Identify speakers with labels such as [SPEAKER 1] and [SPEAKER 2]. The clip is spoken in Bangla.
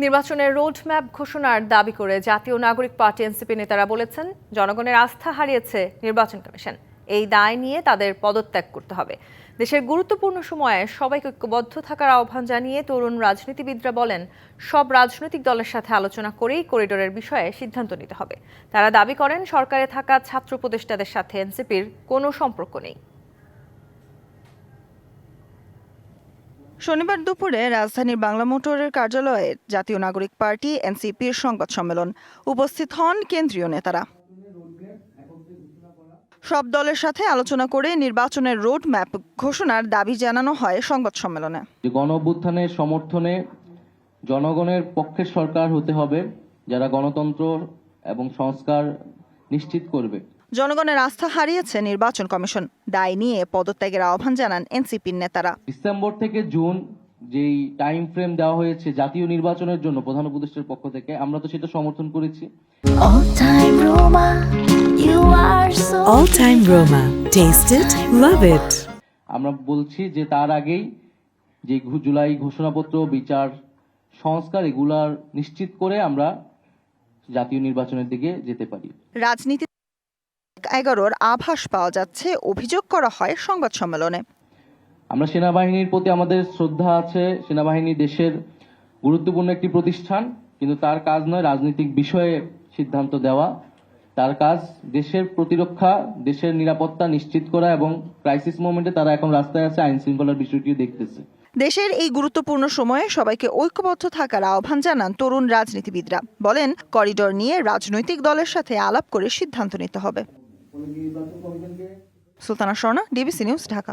[SPEAKER 1] নির্বাচনের রোডম্যাপ ঘোষণার দাবি করে জাতীয় নাগরিক পার্টি এনসিপি নেতারা বলেছেন, জনগণের আস্থা হারিয়েছে নির্বাচন কমিশন। এই দায় নিয়ে তাদের পদত্যাগ করতে হবে। দেশের গুরুত্বপূর্ণ সময়ে সবাইকে ঐক্যবদ্ধ থাকার আহ্বান জানিয়ে তরুণ রাজনীতিবিদরা বলেন, সব রাজনৈতিক দলের সাথে আলোচনা করেই করিডোরের বিষয়ে সিদ্ধান্ত নিতে হবে। তারা দাবি করেন, সরকারে থাকা ছাত্র উপদেষ্টাদের সাথে এনসিপির কোনো সম্পর্ক নেই।
[SPEAKER 2] শনিবার দুপুরে রাজধানীর বাংলা মোটরের কার্যালয়ে জাতীয় নাগরিক পার্টি এনসিপির সংবাদ সম্মেলন। উপস্থিত হন কেন্দ্রীয় নেতারা। সব দলের সাথে আলোচনা করে নির্বাচনের রোড ম্যাপ ঘোষণার দাবি জানানো হয় সংবাদ সম্মেলনে।
[SPEAKER 3] গণ অভ্যুত্থানের সমর্থনে জনগণের পক্ষের সরকার হতে হবে, যারা গণতন্ত্র এবং সংস্কার নিশ্চিত করবে।
[SPEAKER 2] জনগণের আস্থা হারিয়েছে নির্বাচন কমিশন। দায় নিয়ে পদত্যাগের আহ্বান জানান এনসিপির নেতারা।
[SPEAKER 3] ডিসেম্বর থেকে জুন যেই টাইম ফ্রেম দেওয়া হয়েছে জাতীয় নির্বাচনের জন্য প্রধান উপদেষ্টার পক্ষ থেকে, আমরা তো সেটা সমর্থন করেছি।
[SPEAKER 4] All time Roma. Taste it, love it.
[SPEAKER 3] আমরা বলছি যে তার আগেই যে জুলাই ঘোষণাপত্র, বিচার, সংস্কার এগুলার নিশ্চিত করে আমরা জাতীয় নির্বাচনের দিকে যেতে পারি।
[SPEAKER 2] রাজনীতি 11-র আভাস পাওয়া যাচ্ছে, অভিযোগ করা হয় সংবাদ সম্মেলনে।
[SPEAKER 3] আমরা সেনাবাহিনীর প্রতি আমাদের শ্রদ্ধা আছে। সেনাবাহিনী দেশের গুরুত্বপূর্ণ একটি প্রতিষ্ঠান, কিন্তু তার কাজ নয় রাজনৈতিক বিষয়ে সিদ্ধান্ত দেওয়া। তার কাজ দেশের প্রতিরক্ষা, দেশের নিরাপত্তা নিশ্চিত করা, এবং ক্রাইসিস মোমেন্টে তারা এখন রাস্তায় আছে, আইন শৃঙ্খলার বিষয়টিও দেখতেছে।
[SPEAKER 2] দেশের এই গুরুত্বপূর্ণ সময়ে সবাইকে ঐক্যবদ্ধ থাকার আহ্বান জানান তরুণ রাজনীতিবিদরা। বলেন, করিডোর নিয়ে রাজনৈতিক দলের সাথে আলাপ করে সিদ্ধান্ত নিতে হবে। Sultana Swarna, DBC news, Dhaka.